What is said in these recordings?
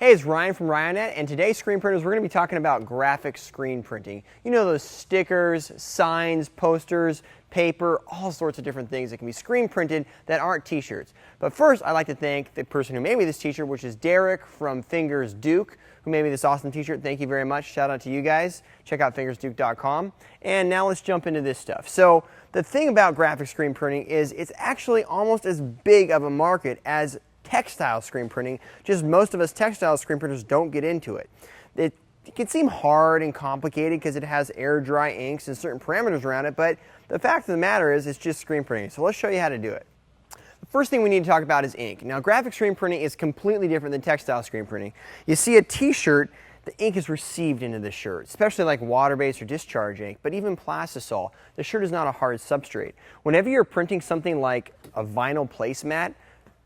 Hey, it's Ryan from Ryonet, and today's screen printers, we're going to be talking about graphic screen printing. You know, those stickers, signs, posters, paper, all sorts of different things that can be screen printed that aren't t-shirts. But first, I'd like to thank the person who made me this t-shirt, which is Derek from Fingers Duke, who made me this awesome t-shirt. Thank you very much. Shout out to you guys. Check out fingersduke.com. And now let's jump into this stuff. So the thing about graphic screen printing is it's actually almost as big of a market as textile screen printing, just most of us textile screen printers don't get into it. It can seem hard and complicated because it has air dry inks and certain parameters around it, but the fact of the matter is it's just screen printing. So let's show you how to do it. The first thing we need to talk about is ink. Now, graphic screen printing is completely different than textile screen printing. You see a t-shirt, the ink is received into the shirt, especially like water-based or discharge ink, but even plastisol. The shirt is not a hard substrate. Whenever you're printing something like a vinyl placemat,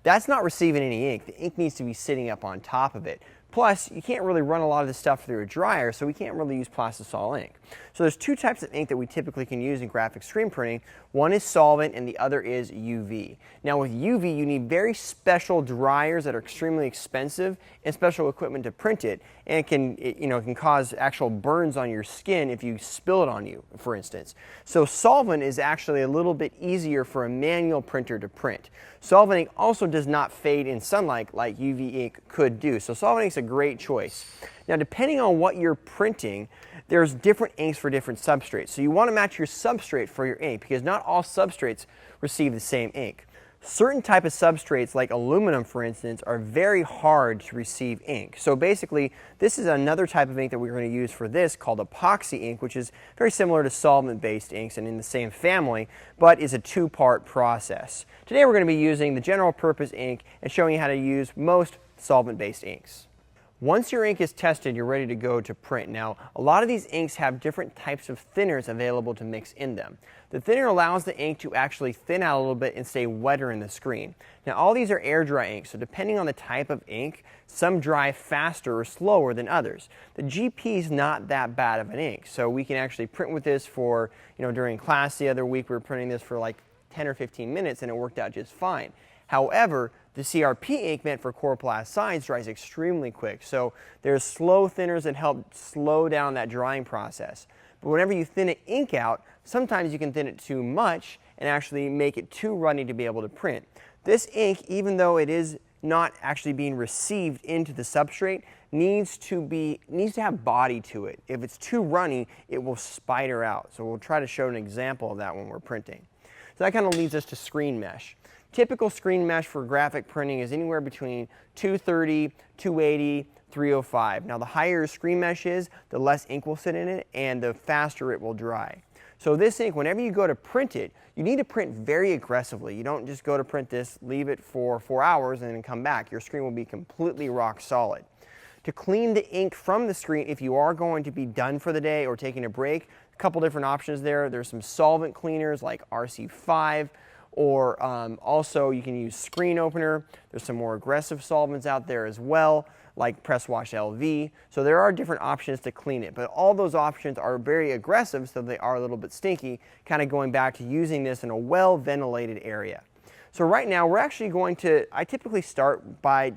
that's not receiving any ink. The ink needs to be sitting up on top of it. Plus, you can't really run a lot of this stuff through a dryer, so we can't really use plastisol ink. So there's two types of ink that we typically can use in graphic screen printing. One is solvent and the other is UV. Now with UV, you need very special dryers that are extremely expensive and special equipment to print it, and it can cause actual burns on your skin if you spill it on you, for instance. So solvent is actually a little bit easier for a manual printer to print. Solvent ink also does not fade in sunlight like UV ink could do. So solvent ink is a great choice. Now, depending on what you're printing, there's different inks for different substrates. So you want to match your substrate for your ink because not all substrates receive the same ink. Certain type of substrates like aluminum, for instance, are very hard to receive ink. So basically, this is another type of ink that we're going to use for this called epoxy ink, which is very similar to solvent-based inks and in the same family, but is a two-part process. Today we're going to be using the general purpose ink and showing you how to use most solvent-based inks. Once your ink is tested, you're ready to go to print. Now, a lot of these inks have different types of thinners available to mix in them. The thinner allows the ink to actually thin out a little bit and stay wetter in the screen. Now, all these are air dry inks, so depending on the type of ink, some dry faster or slower than others. The GP is not that bad of an ink, so we can actually print with this for, during class the other week we were printing this for like 10 or 15 minutes and it worked out just fine. However, the CRP ink meant for coroplast sides dries extremely quick, so there's slow thinners that help slow down that drying process. But whenever you thin an ink out, sometimes you can thin it too much and actually make it too runny to be able to print. This ink, even though it is not actually being received into the substrate, needs to have body to it. If it's too runny, it will spider out. So we'll try to show an example of that when we're printing. So that kind of leads us to screen mesh. Typical screen mesh for graphic printing is anywhere between 230, 280, 305. Now the higher your screen mesh is, the less ink will sit in it and the faster it will dry. So this ink, whenever you go to print it, you need to print very aggressively. You don't just go to print this, leave it for 4 hours and then come back. Your screen will be completely rock solid. To clean the ink from the screen, if you are going to be done for the day or taking a break, a couple different options there. There's some solvent cleaners like RC5, or also you can use screen opener. There's some more aggressive solvents out there as well, like Press Wash LV. So there are different options to clean it, but all those options are very aggressive, so they are a little bit stinky, kind of going back to using this in a well-ventilated area. So right now we're actually going to, I typically start by,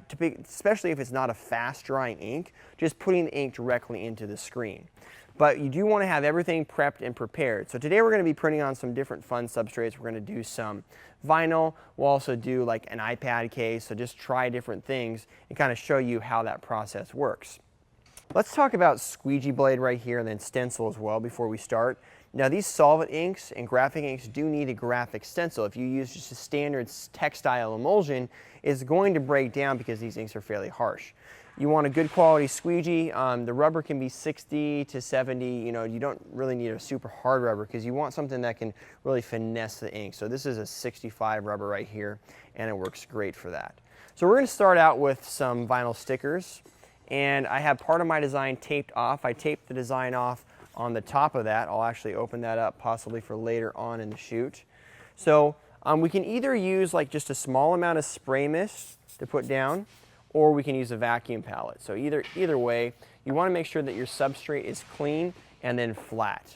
especially if it's not a fast drying ink, just putting the ink directly into the screen. But you do want to have everything prepped and prepared. So today we're going to be printing on some different fun substrates. We're going to do some vinyl. We'll also do like an iPad case. So just try different things and kind of show you how that process works. Let's talk about squeegee blade right here and then stencil as well before we start. Now these solvent inks and graphic inks do need a graphic stencil. If you use just a standard textile emulsion, it's going to break down because these inks are fairly harsh. You want a good quality squeegee. The rubber can be 60 to 70. You don't really need a super hard rubber because you want something that can really finesse the ink. So this is a 65 rubber right here, and it works great for that. So we're going to start out with some vinyl stickers, and I have part of my design taped off. I taped the design off on the top of that. I'll actually open that up possibly for later on in the shoot. So we can either use like just a small amount of spray mist to put down, or we can use a vacuum palette. So either way, you want to make sure that your substrate is clean and then flat.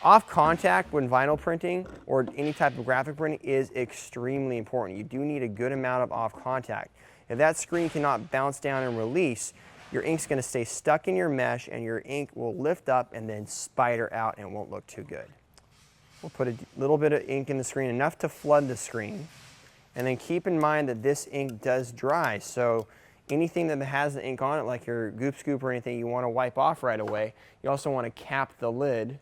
Off contact when vinyl printing or any type of graphic printing is extremely important. You do need a good amount of off contact. If that screen cannot bounce down and release, your ink's going to stay stuck in your mesh and your ink will lift up and then spider out and it won't look too good. We'll put a little bit of ink in the screen, enough to flood the screen. And then keep in mind that this ink does dry, so anything that has the ink on it, like your Goop Scoop or anything, you want to wipe off right away. You also want to cap the lid,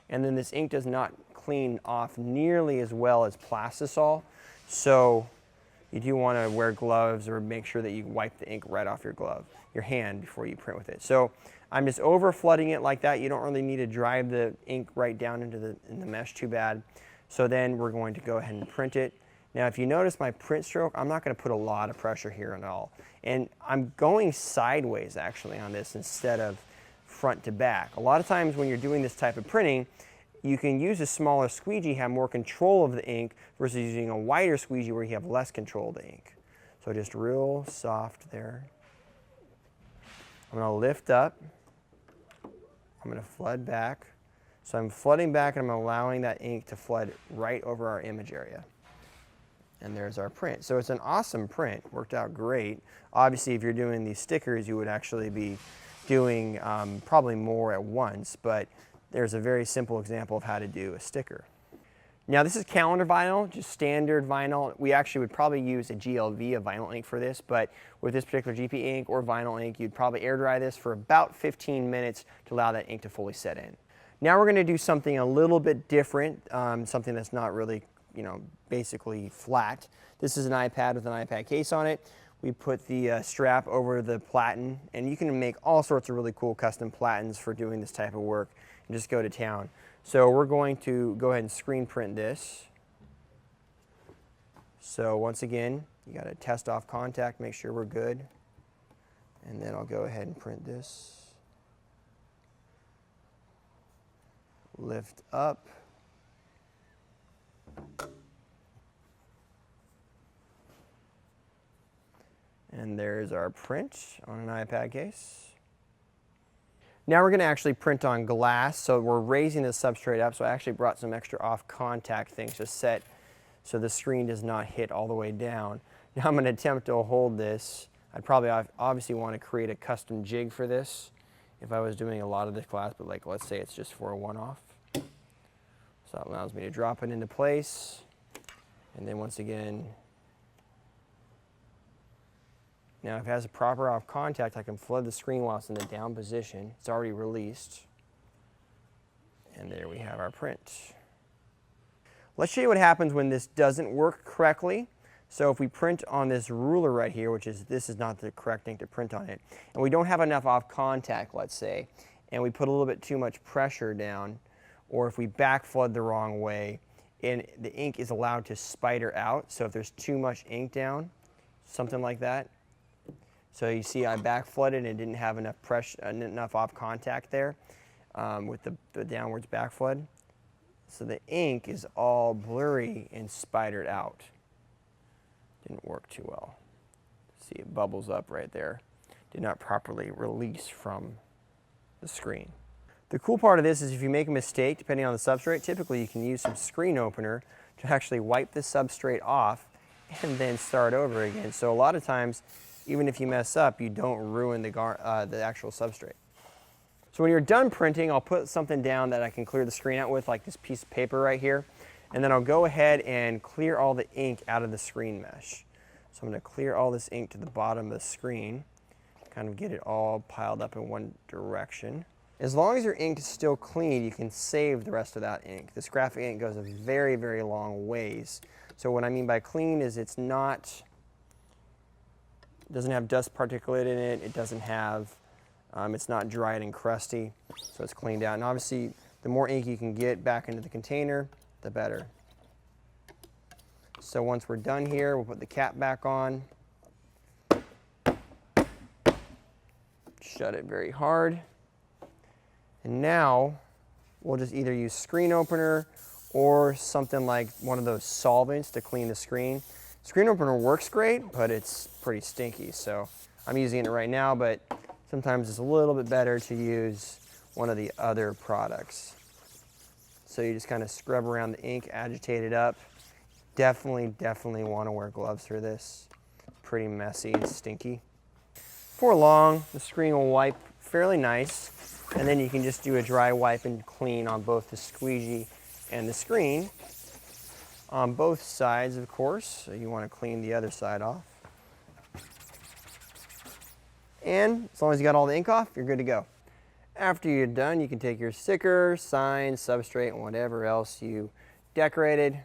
and then this ink does not clean off nearly as well as Plastisol, so you do want to wear gloves or make sure that you wipe the ink right off your hand before you print with it. So I'm just over flooding it like that. You don't really need to drive the ink right down into the mesh too bad. So then we're going to go ahead and print it. Now, if you notice my print stroke, I'm not going to put a lot of pressure here at all. And I'm going sideways actually on this instead of front to back. A lot of times when you're doing this type of printing, you can use a smaller squeegee, have more control of the ink versus using a wider squeegee where you have less control of the ink. So just real soft there. I'm going to lift up. I'm going to flood back. So I'm flooding back and I'm allowing that ink to flood right over our image area. And there's our print. So it's an awesome print, worked out great. Obviously, if you're doing these stickers, you would actually be doing probably more at once, but there's a very simple example of how to do a sticker. Now this is calendar vinyl, just standard vinyl. We actually would probably use a GLV, a vinyl ink for this, but with this particular GP ink or vinyl ink, you'd probably air dry this for about 15 minutes to allow that ink to fully set in. Now we're going to do something a little bit different, something that's not really, basically flat. This is an iPad with an iPad case on it. We put the strap over the platen, and you can make all sorts of really cool custom platens for doing this type of work and just go to town. So we're going to go ahead and screen print this. So once again, you got to test off contact, make sure we're good. And then I'll go ahead and print this. Lift up. And there's our print on an iPad case. Now we're going to actually print on glass, so we're raising the substrate up, so I actually brought some extra off contact things to set so the screen does not hit all the way down. Now I'm going to attempt to hold this. I'd probably obviously want to create a custom jig for this if I was doing a lot of this class, but like let's say it's just for a one-off. So that allows me to drop it into place, and then once again, now if it has a proper off contact, I can flood the screen while it's in the down position. It's already released. And there we have our print. Let's show you what happens when this doesn't work correctly. So if we print on this ruler right here, which is, this is not the correct ink to print on it, and we don't have enough off contact, let's say, and we put a little bit too much pressure down, or if we back flood the wrong way, and the ink is allowed to spider out. So if there's too much ink down, something like that. So you see I back flooded and didn't have enough pressure, enough off contact there with the downwards back flood. So the ink is all blurry and spidered out. Didn't work too well. See, it bubbles up right there. Did not properly release from the screen. The cool part of this is if you make a mistake, depending on the substrate, typically you can use some screen opener to actually wipe the substrate off and then start over again. So a lot of times, even if you mess up, you don't ruin the actual substrate. So when you're done printing, I'll put something down that I can clear the screen out with, like this piece of paper right here. And then I'll go ahead and clear all the ink out of the screen mesh. So I'm going to clear all this ink to the bottom of the screen, kind of get it all piled up in one direction. As long as your ink is still clean, you can save the rest of that ink. This graphic ink goes a very, very long ways. So what I mean by clean is it doesn't have dust particulate in it. It doesn't have, it's not dried and crusty, so it's cleaned out. And obviously, the more ink you can get back into the container, the better. So once we're done here, we'll put the cap back on. Shut it very hard. And now, we'll just either use screen opener or something like one of those solvents to clean the screen. Screen opener works great, but it's pretty stinky, so I'm using it right now, but sometimes it's a little bit better to use one of the other products. So you just kind of scrub around the ink, agitate it up. Definitely want to wear gloves for this. It's pretty messy and stinky. Before long, the screen will wipe fairly nice, and then you can just do a dry wipe and clean on both the squeegee and the screen. On both sides, of course, so you want to clean the other side off. And as long as you got all the ink off, you're good to go. After you're done, you can take your sticker, sign, substrate, and whatever else you decorated,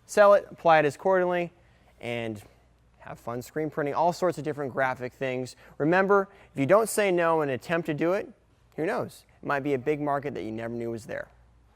sell it, apply it as accordingly, and have fun screen printing all sorts of different graphic things. Remember, if you don't say no and attempt to do it, who knows? It might be a big market that you never knew was there.